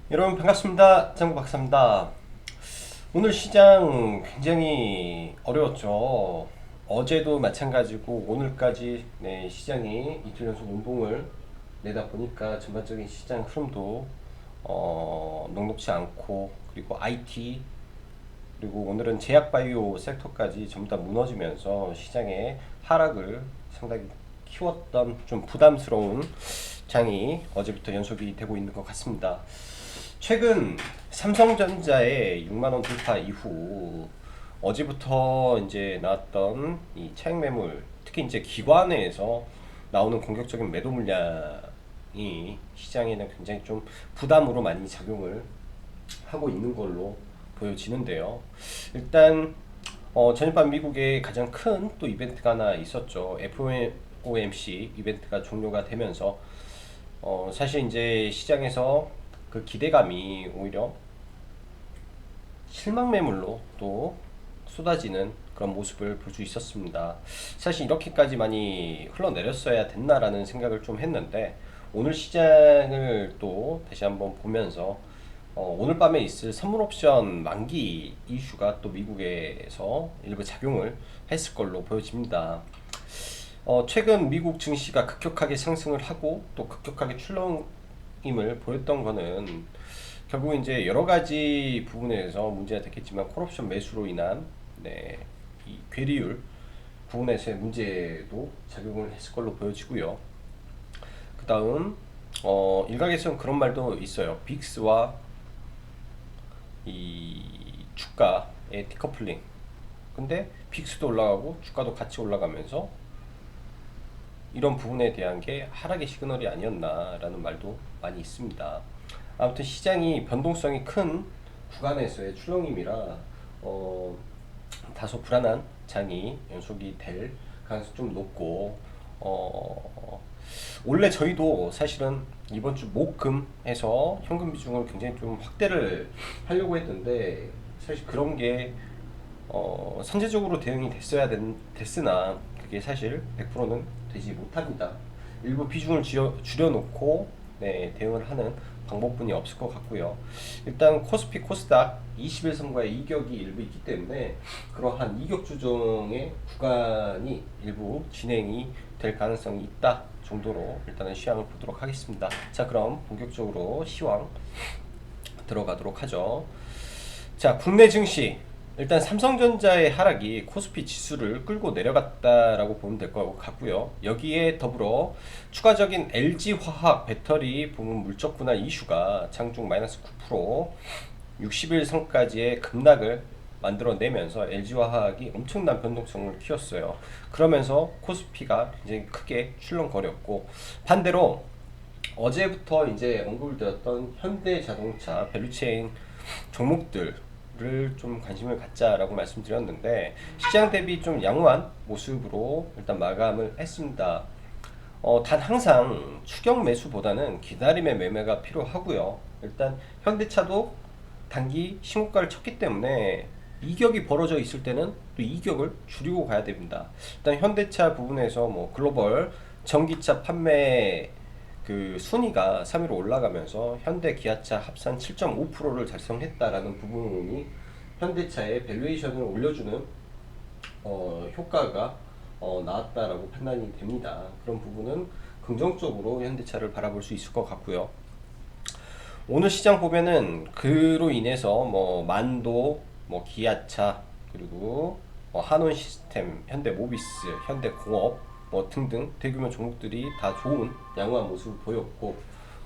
여러분 반갑습니다. 장구 박사입니다. 오늘 시장 굉장히 어려웠죠. 어제도 마찬가지고 오늘까지 시장이 이틀 연속 운봉을 내다 보니까 전반적인 시장 흐름도 녹록지 않고, 그리고 IT, 그리고 오늘은 제약바이오 섹터까지 전부 다 무너지면서 시장의 하락을 상당히 키웠던 좀 부담스러운 장이 어제부터 연속이 되고 있는 것 같습니다. 최근 삼성전자의 6만원 돌파 이후 어제부터 이제 나왔던 이 차익 매물, 특히 이제 기관에서 나오는 공격적인 매도 물량이 시장에는 굉장히 좀 부담으로 많이 작용을 하고 있는 걸로 보여지는데요. 일단 전일밤 미국에 가장 큰 또 이벤트가 하나 있었죠. FOMC 이벤트가 종료가 되면서 사실 이제 시장에서 그 기대감이 오히려 실망 매물로 또 쏟아지는 그런 모습을 볼 수 있었습니다. 사실 이렇게까지 많이 흘러내렸어야 됐나라는 생각을 좀 했는데, 오늘 시장을 또 다시 한번 보면서 오늘 밤에 있을 선물 옵션 만기 이슈가 또 미국에서 일부 작용을 했을 걸로 보여집니다. 최근 미국 증시가 급격하게 상승을 하고 또 급격하게 출렁임을 보였던 거는 결국 이제 여러 가지 부분에서 문제가 됐겠지만, 콜옵션 매수로 인한 이 괴리율 부분에서의 문제도 작용을 했을 걸로 보여지고요. 그 다음 일각에서는 그런 말도 있어요. 빅스와 이 주가의 디커플링. 근데 빅스도 올라가고 주가도 같이 올라가면서 이런 부분에 대한 게 하락의 시그널이 아니었나라는 말도 많이 있습니다. 아무튼 시장이 변동성이 큰 구간에서의 출렁임이라 다소 불안한 장이 연속이 될 가능성이 좀 높고, 원래 저희도 사실은 이번 주 목금해서 현금 비중을 굉장히 좀 확대를 하려고 했는데, 사실 그런 게 선제적으로 대응이 됐으나 그게 사실 100%는 되지 못합니다. 일부 비중을 줄여놓고 대응을 하는 방법뿐이 없을 것 같고요. 일단 코스피 코스닥 21선과의 이격이 일부 있기 때문에 그러한 이격 조정의 구간이 일부 진행이 될 가능성이 있다 정도로 일단은 시황을 보도록 하겠습니다. 자, 그럼 본격적으로 시황 들어가도록 하죠. 자, 국내 증시 일단 삼성전자의 하락이 코스피 지수를 끌고 내려갔다라고 보면 될 것 같고요. 여기에 더불어 추가적인 LG화학 배터리 부문 물적 분할 이슈가 장중 마이너스 9%, 60일선까지의 급락을 만들어내면서 LG화학이 엄청난 변동성을 키웠어요. 그러면서 코스피가 굉장히 크게 출렁거렸고, 반대로 어제부터 이제 언급을 드렸던 현대자동차 밸류체인 종목들을 좀 관심을 갖자라고 말씀드렸는데, 시장 대비 좀 양호한 모습으로 일단 마감을 했습니다. 단 항상 추격 매수보다는 기다림의 매매가 필요하고요. 일단 현대차도 단기 신고가를 쳤기 때문에 이격이 벌어져 있을 때는 또 이격을 줄이고 가야 됩니다. 일단 현대차 부분에서 뭐 글로벌 전기차 판매 그 순위가 3위로 올라가면서 현대 기아차 합산 7.5%를 달성했다라는 부분이 현대차의 밸류에이션을 올려주는 효과가 나왔다라고 판단이 됩니다. 그런 부분은 긍정적으로 현대차를 바라볼 수 있을 것 같고요. 오늘 시장 보면은 그로 인해서 뭐 만도, 뭐 기아차, 그리고 한온 시스템, 현대모비스, 현대공업 뭐 등등 대규모 종목들이 다 좋은 양호한 모습을 보였고,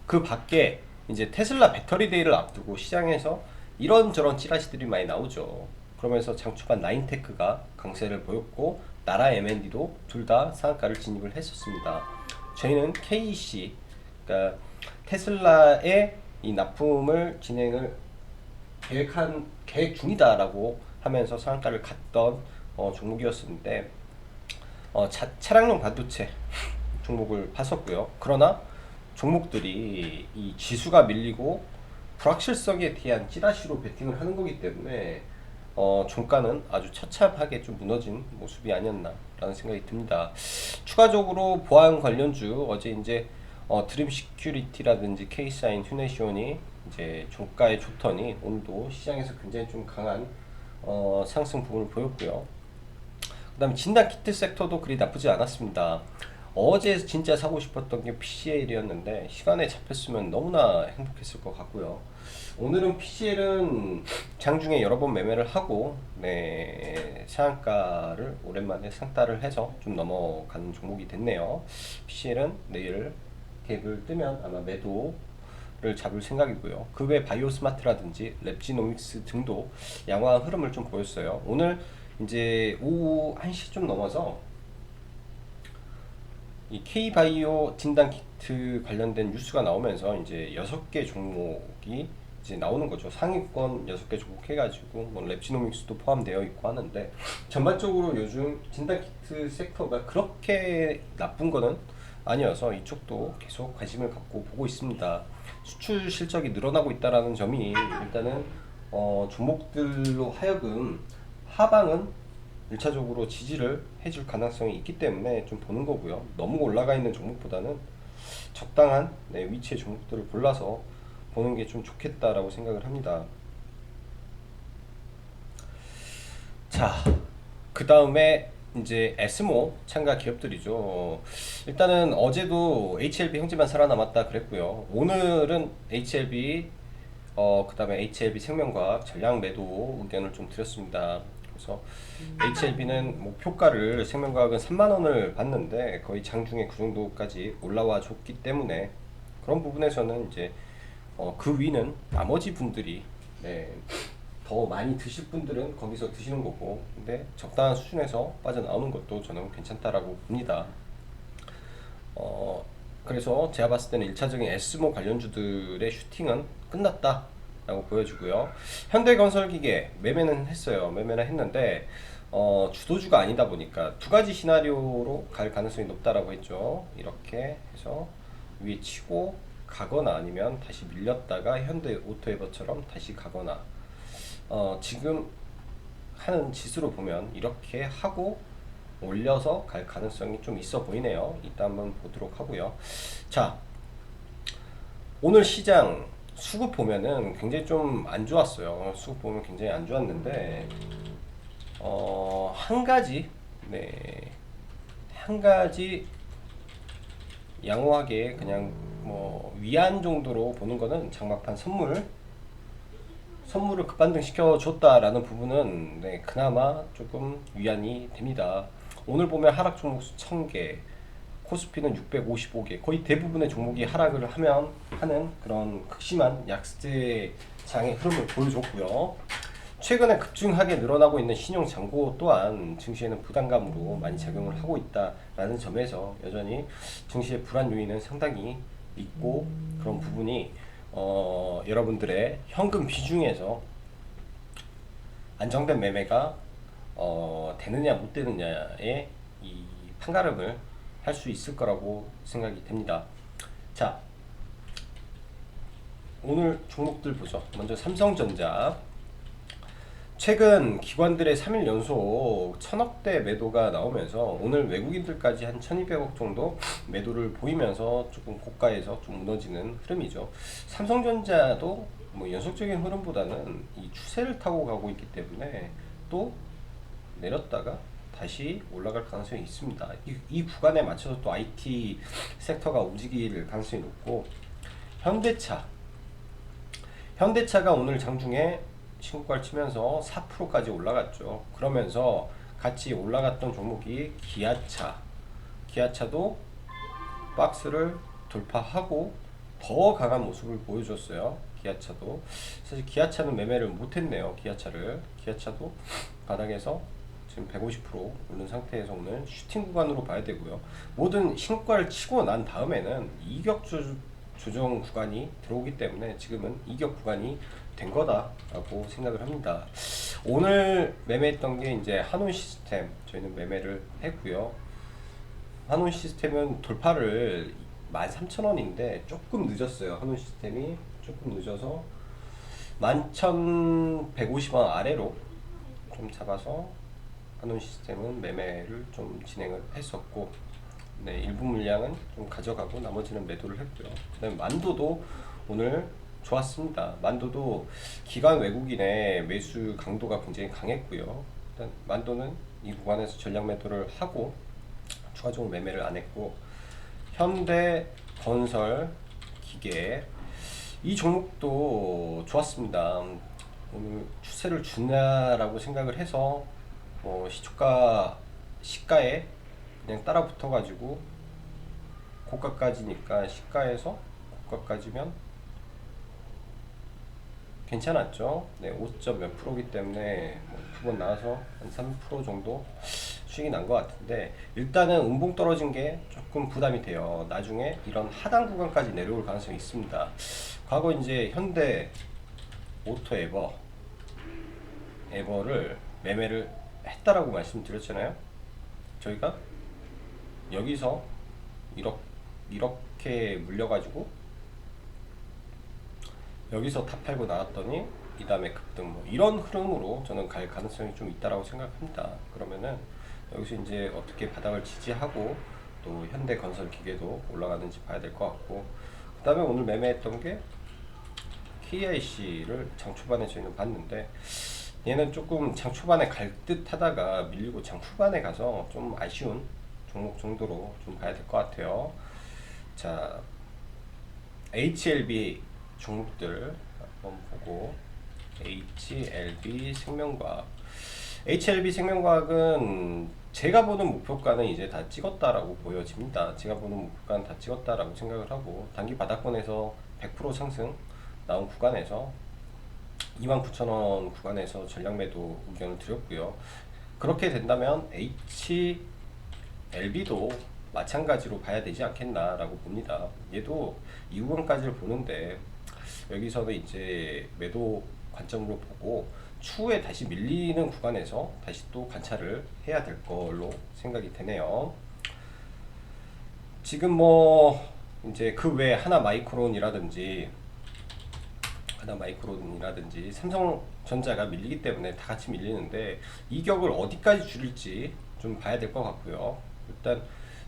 그 밖에 이제 테슬라 배터리 데이를 앞두고 시장에서 이런저런 찌라시들이 많이 나오죠. 그러면서 장초반 나인테크가 강세를 보였고, 나라 M&D도 둘 다 상한가를 진입을 했었습니다. 저희는 KEC, 그러니까 테슬라의 이 납품을 진행을 계획 중이다라고 하면서 상한가를 갔던 종목이었는데, 차량용 반도체 종목을 봤었고요. 그러나 종목들이 이 지수가 밀리고 불확실성에 대한 찌라시로 베팅을 하는 거기 때문에 종가는 아주 처참하게 좀 무너진 모습이 아니었나라는 생각이 듭니다. 추가적으로 보안 관련주 어제 이제 드림 시큐리티라든지 K사인, 휴네시온이 이제 종가에 좋더니 오늘도 시장에서 굉장히 좀 강한 상승 부분을 보였고요. 그 다음에 진단 키트 섹터도 그리 나쁘지 않았습니다. 어제 진짜 사고 싶었던 게 PCL이었는데 시간에 잡혔으면 너무나 행복했을 것 같고요. 오늘은 PCL은 장중에 여러 번 매매를 하고 네, 상한가를 오랜만에 상따를 해서 좀 넘어가는 종목이 됐네요. PCL은 내일 갭을 뜨면 아마 매도를 잡을 생각이고요. 그 외 바이오스마트라든지 랩지노믹스 등도 양호한 흐름을 좀 보였어요. 오늘 이제 오후 1시 좀 넘어서 이 K바이오 진단 키트 관련된 뉴스가 나오면서 이제 6개 종목이 이제 나오는 거죠. 상위권 6개 종목 해가지고 뭐 랩지노믹스도 포함되어 있고 하는데 전반적으로 요즘 진단 키트 섹터가 그렇게 나쁜 거는 아니어서 이쪽도 계속 관심을 갖고 보고 있습니다. 수출 실적이 늘어나고 있다라는 점이 일단은 종목들로 하여금 하방은 1차적으로 지지를 해줄 가능성이 있기 때문에 좀 보는 거고요. 너무 올라가 있는 종목보다는 적당한 위치의 종목들을 골라서 보는 게 좀 좋겠다라고 생각을 합니다. 자, 그 다음에 이제 에스모 참가 기업들이죠. 일단은 어제도 HLB 형제만 살아남았다 그랬고요. 오늘은 HLB 그 다음에 HLB 생명과학 전량 매도 의견을 좀 드렸습니다. 그래서 HLB는 목표가를 생명과학은 3만원을 받는데 거의 장중에 그 정도까지 올라와 줬기 때문에 그런 부분에서는 이제 그 위는 나머지 분들이 네, 더 많이 드실 분들은 거기서 드시는 거고 근데 적당한 수준에서 빠져나오는 것도 저는 괜찮다라고 봅니다. 그래서 제가 봤을 때는 1차적인 에스모 관련주들의 슈팅은 끝났다 라고 보여주고요. 현대건설기계 매매는 했어요. 매매는 했는데 주도주가 아니다 보니까 두 가지 시나리오로 갈 가능성이 높다라고 했죠. 이렇게 해서 위에 치고 가거나 아니면 다시 밀렸다가 현대오토에버처럼 다시 가거나 지금 하는 지수로 보면 이렇게 하고 올려서 갈 가능성이 좀 있어 보이네요. 이따 한번 보도록 하고요. 자, 오늘 시장 수급 보면은 굉장히 좀 안 좋았어요. 수급 보면 굉장히 안 좋았는데 한 가지 한 가지 양호하게 그냥 뭐 위안 정도로 보는 거는 장막판 선물을 급반등 시켜줬다라는 부분은 그나마 조금 위안이 됩니다. 오늘 보면 하락 종목 수 1000개, 코스피는 655개, 거의 대부분의 종목이 하락을 하는 그런 극심한 약세장의 흐름을 보여줬고요. 최근에 급증하게 늘어나고 있는 신용 잔고 또한 증시에는 부담감으로 많이 작용을 하고 있다라는 점에서 여전히 증시의 불안 요인은 상당히 있고 그런 부분이 여러분들의 현금 비중에서 안정된 매매가 되느냐 못 되느냐의 이 판가름을 할 수 있을 거라고 생각이 됩니다. 자, 오늘 종목들 보죠. 먼저 삼성전자. 최근 기관들의 3일 연속 1000억대 매도가 나오면서 오늘 외국인들까지 한 1200억 정도 매도를 보이면서 조금 고가에서 좀 무너지는 흐름이죠. 삼성전자도 뭐 연속적인 흐름보다는 이 추세를 타고 가고 있기 때문에 또 내렸다가 다시 올라갈 가능성이 있습니다. 이 구간에 맞춰서 또 IT 섹터가 움직일 가능성이 높고 현대차가 오늘 장중에 신고가를 치면서 4%까지 올라갔죠. 그러면서 같이 올라갔던 종목이 기아차도 박스를 돌파하고 더 강한 모습을 보여줬어요. 기아차도 사실 기아차는 매매를 못했네요. 기아차도 바닥에서 지금 150% 오른 상태에서 오늘 슈팅 구간으로 봐야 되고요. 모든 신고가를 치고 난 다음에는 이격 조정 구간이 들어오기 때문에 지금은 이격 구간이 된 거다라고 생각을 합니다. 오늘 매매했던 게 이제 한온 시스템 저희는 매매를 했고요. 한온 시스템은 돌파를 13,000원인데 조금 늦었어요. 한온 시스템이 조금 늦어서 11,150원 아래로 좀 잡아서 한온 시스템은 매매를 좀 진행을 했었고 네, 일부 물량은 좀 가져가고 나머지는 매도를 했고요. 그다음에 만도도 오늘 좋았습니다. 만도도 기관 외국인의 매수 강도가 굉장히 강했고요. 일단 만도는 이 구간에서 전략 매도를 하고 추가적으로 매매를 안 했고, 현대 건설 기계 이 종목도 좋았습니다. 오늘 추세를 주나라고 생각을 해서 시가에 그냥 따라 붙어가지고 고가까지니까 시가에서 고가까지면 괜찮았죠. 네, 5점 몇 프로기 때문에 두 번 나와서 한 3% 정도 수익이 난 것 같은데, 일단은 음봉 떨어진 게 조금 부담이 돼요. 나중에 이런 하단 구간까지 내려올 가능성이 있습니다. 과거 이제 현대 오토 에버를 매매를 했다라고 말씀드렸잖아요. 저희가 여기서 이렇게 물려가지고 여기서 다 팔고 나왔더니 이 다음에 급등, 이런 흐름으로 저는 갈 가능성이 좀 있다라고 생각합니다. 그러면은 여기서 이제 어떻게 바닥을 지지하고 또 현대건설 기계도 올라가는지 봐야 될 것 같고, 그 다음에 오늘 매매했던 게 KIC를 장 초반에 저희는 봤는데, 얘는 조금 장 초반에 갈 듯 하다가 밀리고 장 후반에 가서 좀 아쉬운 종목 정도로 좀 봐야 될 것 같아요. 자, HLB 종목들 한번 보고, HLB 생명과학은 제가 보는 목표가는 이제 다 찍었다라고 보여집니다. 제가 보는 목표가는 다 찍었다라고 생각을 하고, 단기 바닥권에서 100% 상승 나온 구간에서 29,000원 구간에서 전략 매도 의견을 드렸고요. 그렇게 된다면 HLB도 마찬가지로 봐야 되지 않겠나라고 봅니다. 얘도 이 구간까지를 보는데 여기서는 이제 매도 관점으로 보고 추후에 다시 밀리는 구간에서 다시 또 관찰을 해야 될 걸로 생각이 되네요. 지금 이제 그 외에 하나마이크론이라든지 삼성전자가 밀리기 때문에 다 같이 밀리는데, 이 격을 어디까지 줄일지 좀 봐야 될 것 같고요. 일단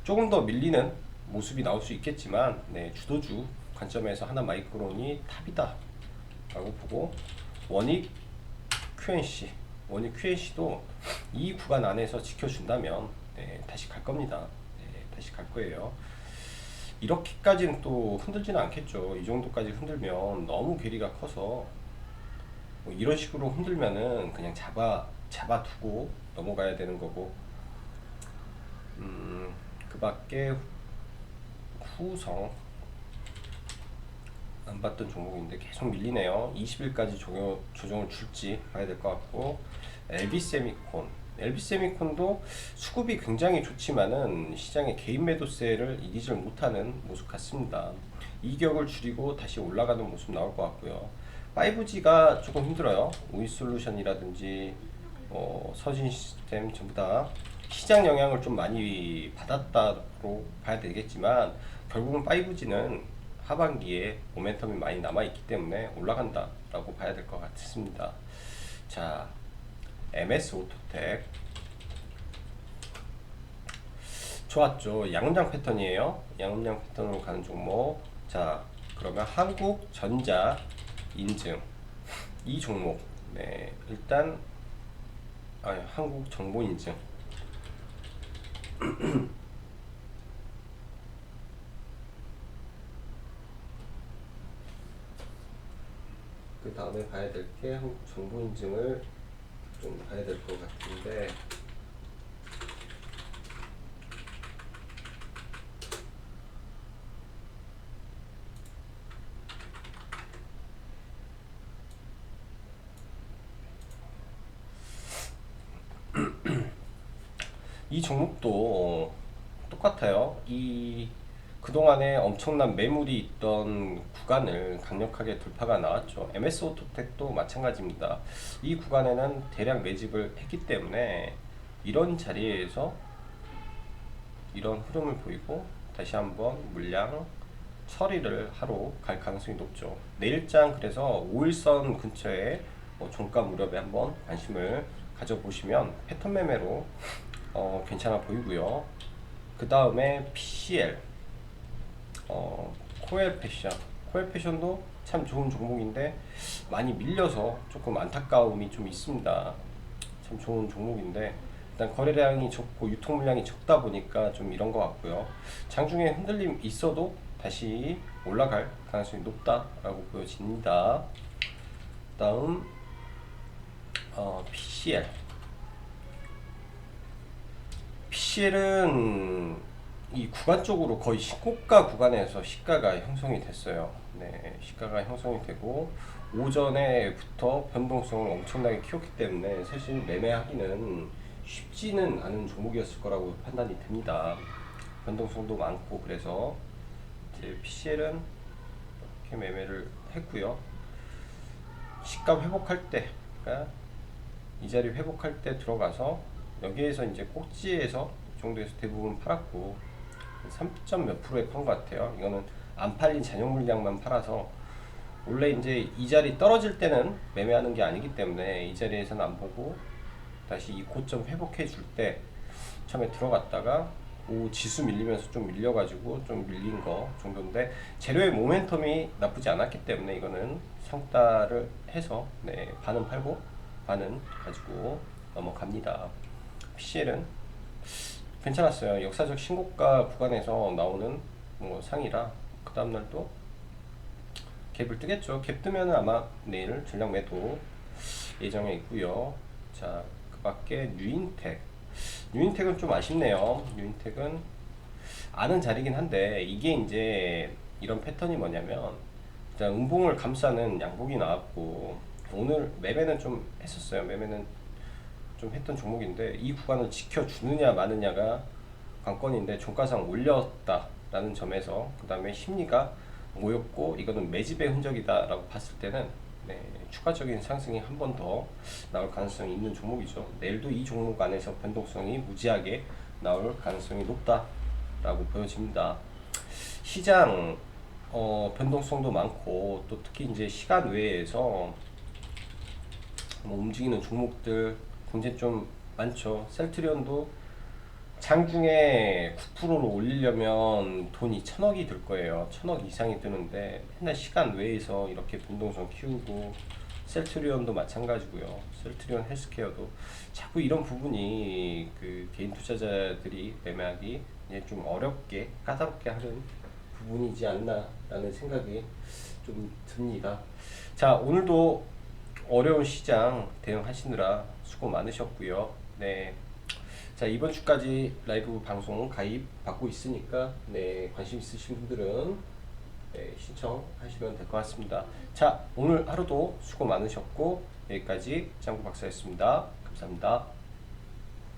조금 더 밀리는 모습이 나올 수 있겠지만, 네, 주도주 관점에서 하나마이크론이 탑이다 라고 보고, 원익 QNC도 이 구간 안에서 지켜준다면 네, 다시 갈 겁니다. 네, 다시 갈 거예요. 이렇게까지는 또 흔들지는 않겠죠. 이 정도까지 흔들면 너무 괴리가 커서, 이런 식으로 흔들면은 그냥 잡아두고 넘어가야 되는 거고, 그 밖에 후성 안 봤던 종목인데 계속 밀리네요. 20일까지 조정을 줄지 봐야 될 것 같고, LB세미콘도 수급이 굉장히 좋지만은 시장의 개인 매도세를 이기질 못하는 모습 같습니다. 이격을 줄이고 다시 올라가는 모습 나올 것 같고요. 5G가 조금 힘들어요. 우이솔루션이라든지 서진 시스템 전부 다 시장 영향을 좀 많이 받았다로 봐야 되겠지만, 결국은 5G는 하반기에 모멘텀이 많이 남아있기 때문에 올라간다라고 봐야 될 것 같습니다. 자, MS 오토텍 좋았죠. 양음장 패턴이에요. 양음장 패턴으로 가는 종목. 자, 그러면 한국전자 인증 이 종목, 네, 일단 한국정보인증 그 다음에 봐야 될 게 한국정보인증을 좀 봐야 될 것 같은데, 이 종목도 똑같아요. 그동안에 엄청난 매물이 있던 구간을 강력하게 돌파가 나왔죠. MS 오토텍도 마찬가지입니다. 이 구간에는 대량 매집을 했기 때문에 이런 자리에서 이런 흐름을 보이고 다시 한번 물량 처리를 하러 갈 가능성이 높죠. 내일장 그래서 5일선 근처에 종가 무렵에 한번 관심을 가져보시면 패턴 매매로 괜찮아 보이고요. 그 다음에 PCL, 코엘 패션. 코엘 패션도 참 좋은 종목인데 많이 밀려서 조금 안타까움이 좀 있습니다. 참 좋은 종목인데 일단 거래량이 적고 유통 물량이 적다 보니까 좀 이런 것 같고요. 장중에 흔들림 있어도 다시 올라갈 가능성이 높다라고 보여집니다. 다음 PCL. PCL은 이 구간 쪽으로 거의 신고가 구간에서 시가가 형성이 됐어요. 네, 시가가 형성이 되고 오전에부터 변동성을 엄청나게 키웠기 때문에 사실 매매하기는 쉽지는 않은 종목이었을 거라고 판단이 됩니다. 변동성도 많고 그래서 이제 PCL은 이렇게 매매를 했고요. 시가 회복할 때, 그러니까 이 자리 회복할 때 들어가서 여기에서 이제 꼭지에서 이 정도에서 대부분 팔았고 3점 몇 프로에 판 것 같아요. 이거는 안 팔린 잔용 물량만 팔아서 원래 이제 이 자리 떨어질 때는 매매하는 게 아니기 때문에 이 자리에서는 안 보고 다시 이 고점 회복해 줄 때 처음에 들어갔다가 오 지수 밀리면서 좀 밀려가지고 좀 밀린 거 정도인데 재료의 모멘텀이 나쁘지 않았기 때문에 이거는 상따를 해서 네, 반은 팔고 반은 가지고 넘어갑니다. PCL은 괜찮았어요. 역사적 신고가 구간에서 나오는 뭐 상이라 그 다음날 또 갭을 뜨겠죠. 갭 뜨면 아마 내일 전량 매도 예정에 있고요. 자, 그 밖에 뉴인텍은 좀 아쉽네요. 뉴인텍은 아는 자리긴 한데 이게 이제 이런 패턴이 뭐냐면 일단 음봉을 감싸는 양봉이 나왔고 오늘 매매는 좀 했었어요. 매매는 좀 했던 종목인데 이 구간을 지켜주느냐 마느냐가 관건인데 종가상 올렸다라는 점에서 그 다음에 심리가 모였고 이거는 매집의 흔적이다 라고 봤을 때는 네, 추가적인 상승이 한 번 더 나올 가능성이 있는 종목이죠. 내일도 이 종목 안에서 변동성이 무지하게 나올 가능성이 높다 라고 보여집니다. 시장 변동성도 많고 또 특히 이제 시간 외에서 뭐 움직이는 종목들 굉장히 좀 많죠. 셀트리온도 장중에 9%를 올리려면 돈이 1,000억이 들 거예요. 1,000억 이상이 드는데 맨날 시간 외에서 이렇게 변동성 키우고 셀트리온도 마찬가지고요. 셀트리온 헬스케어도 자꾸 이런 부분이 그 개인 투자자들이 매매하기 이제 좀 어렵게 까다롭게 하는 부분이지 않나라는 생각이 좀 듭니다. 자, 오늘도 어려운 시장 대응하시느라 수고 많으셨고요. 네. 자, 이번 주까지 라이브 방송 가입 받고 있으니까 네, 관심 있으신 분들은 네, 신청하시면 될 것 같습니다. 자, 오늘 하루도 수고 많으셨고 여기까지 짱구 박사였습니다. 감사합니다.